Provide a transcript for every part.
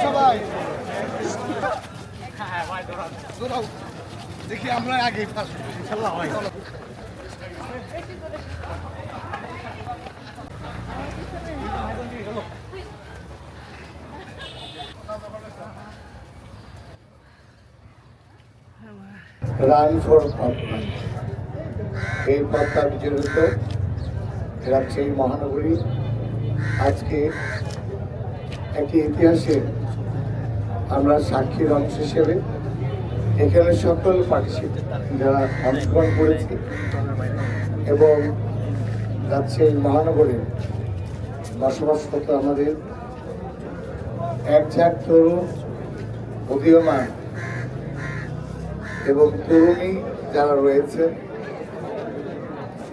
সবাই দেখি আমরা আগে ইনশাল্লাহ হয়। রান ফর পদ্মা, এই পদ্মা বিজড়িত রাজশাহী মহানগরী আজকে একটি ইতিহাসের আমরা সাক্ষীর অংশ হিসেবে এখানে সকল পার্টিসিপেন্ট যারা অংশগ্রহণ করেছে এবং রাজশাহী মহানগরে বসবাসরত আমাদের একঝাঁক তরুণ উদীয়মান এবং তরুণী যারা রয়েছে,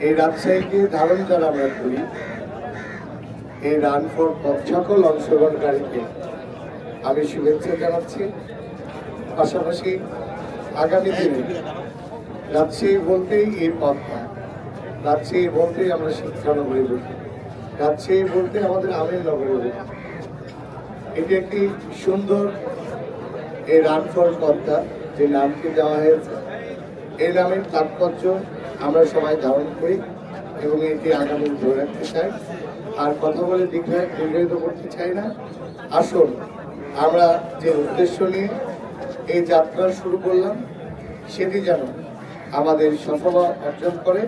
এই রাজশাহীকে ধারণ যারা আমরা করি, এই রান ফর সকল অংশগ্রহণকারীকে আমি শুভেচ্ছা জানাচ্ছি। পাশাপাশি আগামী দিনে রাজশাহী বলতেই এই পদ্মা, রাজশাহী বলতেই আমরা শিক্ষানগরী বলি, রাজশাহী বলতে আমাদের আমের নগরী বলি। এটি একটি সুন্দর এই রান ফর পদ্মা যে নামটি দেওয়া হয়েছে, এই নামের তাৎপর্য আমরা সবাই ধারণ করি এবং এটি আগামী ধরে রাখতে চাই। আর কথা বলে দীর্ঘায়িত করতে চাই না। আসুন আমরা যে উদ্দেশ্য নিয়ে এই যাত্রা শুরু করলাম সেটি যেন আমাদের সফলতা অর্জন করে।